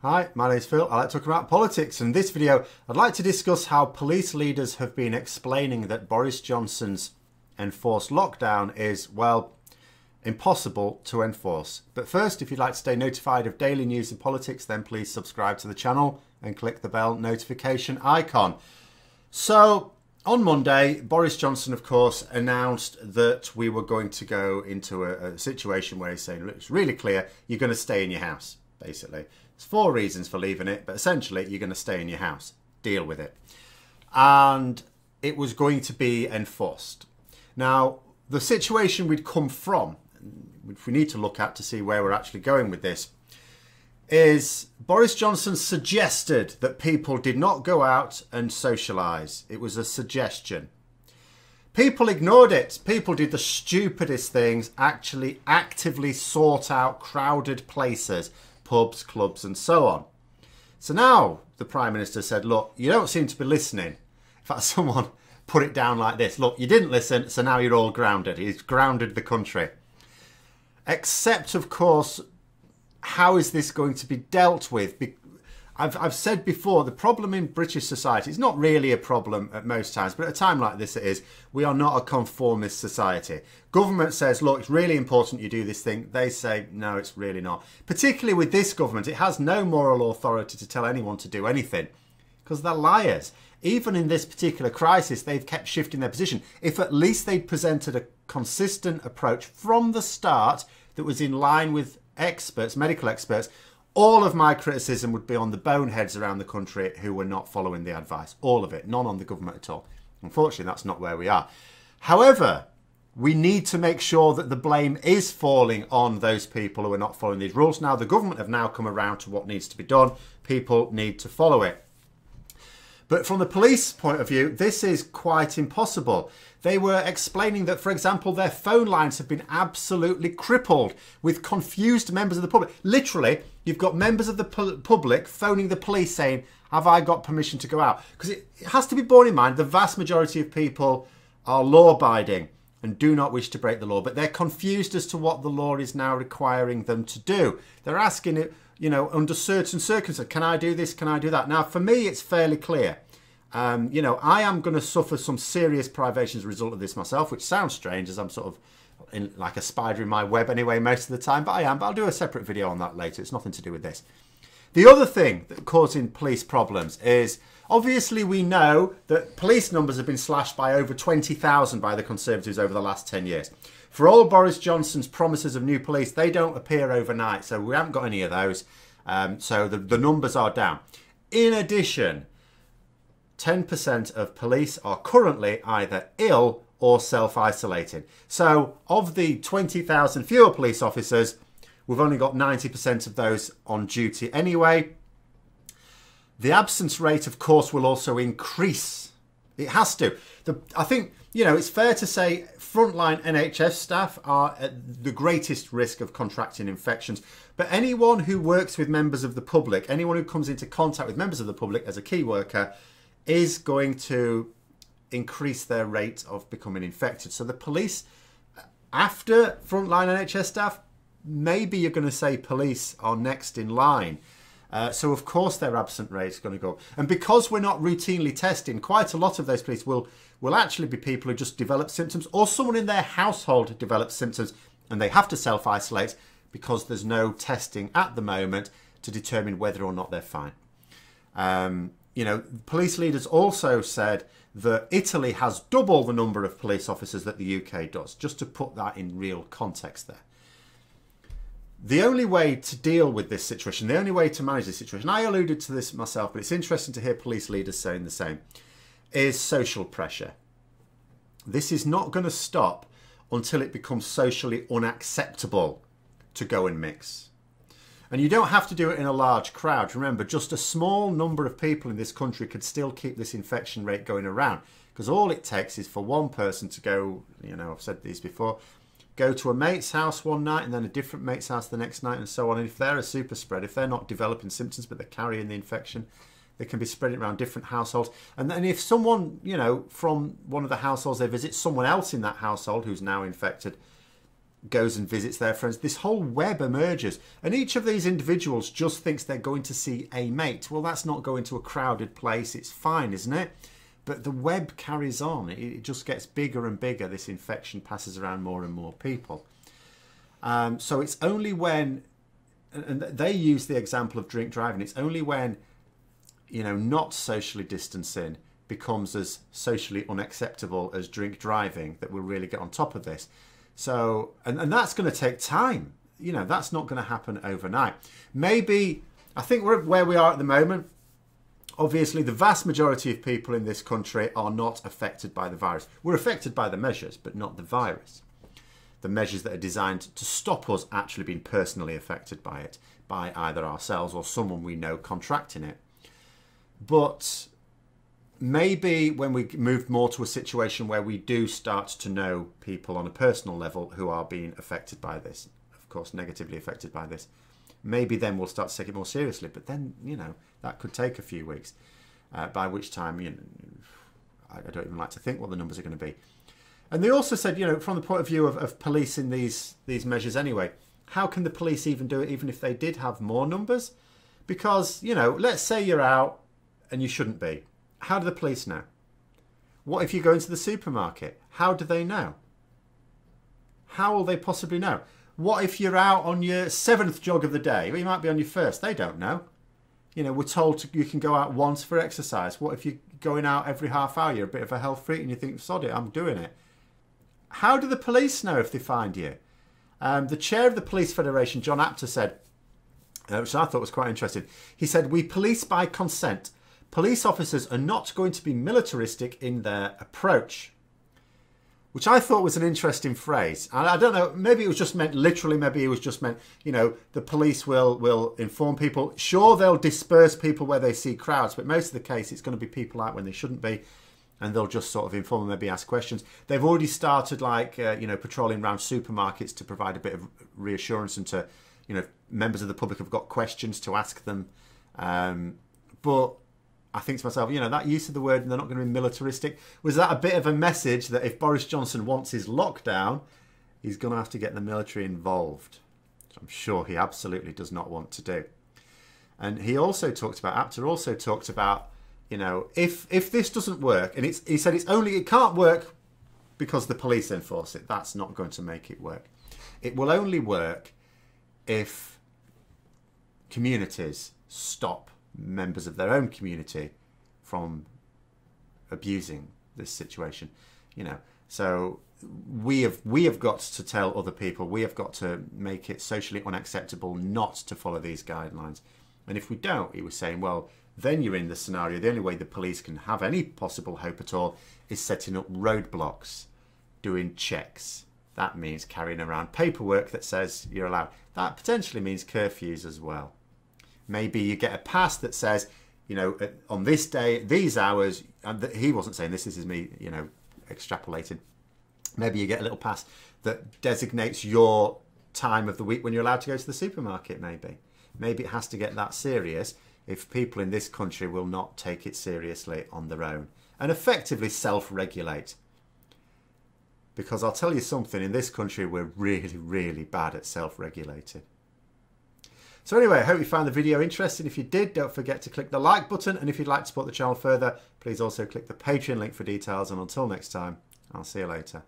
Hi, my name is Phil. I like to talk about politics. In this video, I'd like to discuss how police leaders have been explaining that Boris Johnson's enforced lockdown is, well, impossible to enforce. But first, if you'd like to stay notified of daily news in politics, then please subscribe to the channel and click the bell notification icon. So, on Monday, Boris Johnson, of course, announced that we were going to go into a situation where he's saying, look, it's really clear, you're going to stay in your house, basically. There's 4 reasons for leaving it, but essentially you're going to stay in your house. Deal with it. And it was going to be enforced. Now, the situation we'd come from, which we need to look at to see where we're actually going with this, is Boris Johnson suggested that people did not go out and socialise. It was a suggestion. People ignored it. People did the stupidest things, actually actively sought out crowded places, pubs, clubs and so on. So now the Prime Minister said, look, you don't seem to be listening. In fact, someone put it down like this. Look, you didn't listen, so now you're all grounded. He's grounded the country. Except, of course, how is this going to be dealt with? I've said before, the problem in British society is not really a problem at most times, but at a time like this it is. We are not a conformist society. Government says, look, it's really important you do this thing. They say, no, it's really not. Particularly with this government, it has no moral authority to tell anyone to do anything because they're liars. Even in this particular crisis, they've kept shifting their position. If at least they'd presented a consistent approach from the start that was in line with experts, medical experts, all of my criticism would be on the boneheads around the country who were not following the advice. All of it. None on the government at all. Unfortunately, that's not where we are. However, we need to make sure that the blame is falling on those people who are not following these rules. Now, the government have now come around to what needs to be done. People need to follow it. But from the police point of view, this is quite impossible. They were explaining that, for example, their phone lines have been absolutely crippled with confused members of the public. Literally, you've got members of the public phoning the police saying, have I got permission to go out? Because it has to be borne in mind, the vast majority of people are law-abiding and do not wish to break the law, but they're confused as to what the law is now requiring them to do. They're asking it, you know, under certain circumstances, can I do this? Can I do that? Now, for me, it's fairly clear. You know, I am going to suffer some serious privations as a result of this myself, which sounds strange as I'm sort of like a spider in my web anyway most of the time, but I am. But I'll do a separate video on that later. It's nothing to do with this. The other thing that causing police problems is, obviously we know that police numbers have been slashed by over 20,000 by the Conservatives over the last 10 years. For all Boris Johnson's promises of new police, they don't appear overnight, so we haven't got any of those. So the numbers are down. In addition, 10% of police are currently either ill or self-isolating. So of the 20,000 fewer police officers, we've only got 90% of those on duty anyway. The absence rate, of course, will also increase. It has to. I think, you know, it's fair to say frontline NHS staff are at the greatest risk of contracting infections. But anyone who works with members of the public, anyone who comes into contact with members of the public as a key worker, is going to increase their rate of becoming infected. So the police, after frontline NHS staff, maybe you're going to say police are next in line. So of course their absent rate is going to go up. And because we're not routinely testing, quite a lot of those police will actually be people who just develop symptoms, or someone in their household develops symptoms and they have to self-isolate because there's no testing at the moment to determine whether or not they're fine. You know, police leaders also said that Italy has double the number of police officers that the UK does, just to put that in real context there. The only way to deal with this situation, the only way to manage this situation, I alluded to this myself, but it's interesting to hear police leaders saying the same, is social pressure. This is not going to stop until it becomes socially unacceptable to go and mix. And you don't have to do it in a large crowd. Remember, just a small number of people in this country could still keep this infection rate going around. Because all it takes is for one person to go, you know, I've said these before, go to a mate's house one night and then a different mate's house the next night and so on. And if they're a super spread, if they're not developing symptoms but they're carrying the infection, they can be spreading around different households. And then if someone, you know, from one of the households they visit, someone else in that household who's now infected, goes and visits their friends. This whole web emerges, and each of these individuals just thinks they're going to see a mate. Well, that's not going to a crowded place. It's fine, isn't it? But the web carries on. It just gets bigger and bigger. This infection passes around more and more people. So it's only when, and they use the example of drink driving, it's only when, you know, not socially distancing becomes as socially unacceptable as drink driving that we'll really get on top of this. So, and that's going to take time. You know, that's not going to happen overnight. Maybe, I think we're where we are at the moment. Obviously, the vast majority of people in this country are not affected by the virus. We're affected by the measures, but not the virus. The measures that are designed to stop us actually being personally affected by it, by either ourselves or someone we know contracting it. But maybe when we move more to a situation where we do start to know people on a personal level who are being affected by this, of course, negatively affected by this, maybe then we'll start to take it more seriously. But then, you know, that could take a few weeks, by which time, you know, I don't even like to think what the numbers are going to be. And they also said, you know, from the point of view of policing these measures anyway, how can the police even do it even if they did have more numbers? Because, you know, let's say you're out and you shouldn't be. How do the police know? What if you go into the supermarket? How do they know? How will they possibly know? What if you're out on your 7th jog of the day? Well, you might be on your first. They don't know. You know, we're told you can go out once for exercise. What if you're going out every half hour? You're a bit of a health freak and you think, sod it, I'm doing it. How do the police know if they find you? The chair of the Police Federation, John Apter, said, which I thought was quite interesting. He said, "We police by consent. Police officers are not going to be militaristic in their approach." Which I thought was an interesting phrase. And I don't know, maybe it was just meant literally, maybe it was just meant, you know, the police will inform people. Sure, they'll disperse people where they see crowds, but most of the case it's going to be people out when they shouldn't be. And they'll just sort of inform them, maybe ask questions. They've already started, like, you know, patrolling around supermarkets to provide a bit of reassurance and to, you know, members of the public have got questions to ask them. But I think to myself, you know, that use of the word, they're not going to be militaristic. Was that a bit of a message that if Boris Johnson wants his lockdown, he's going to have to get the military involved? Which I'm sure he absolutely does not want to do. And he also talked about, Apter also talked about, you know, if this doesn't work, and he said it can't work because the police enforce it. That's not going to make it work. It will only work if communities stop members of their own community from abusing this situation. You know, so we have got to tell other people, we have got to make it socially unacceptable not to follow these guidelines. And if we don't, he was saying, well, then you're in the scenario, the only way the police can have any possible hope at all is setting up roadblocks, doing checks. That means carrying around paperwork that says you're allowed. That potentially means curfews as well. Maybe you get a pass that says, you know, on this day, these hours, and he wasn't saying this, this is me, you know, extrapolating. Maybe you get a little pass that designates your time of the week when you're allowed to go to the supermarket, maybe. Maybe it has to get that serious if people in this country will not take it seriously on their own and effectively self-regulate. Because I'll tell you something, in this country we're really, really bad at self-regulating. So anyway, I hope you found the video interesting. If you did, don't forget to click the like button. And if you'd like to support the channel further, please also click the Patreon link for details. And until next time, I'll see you later.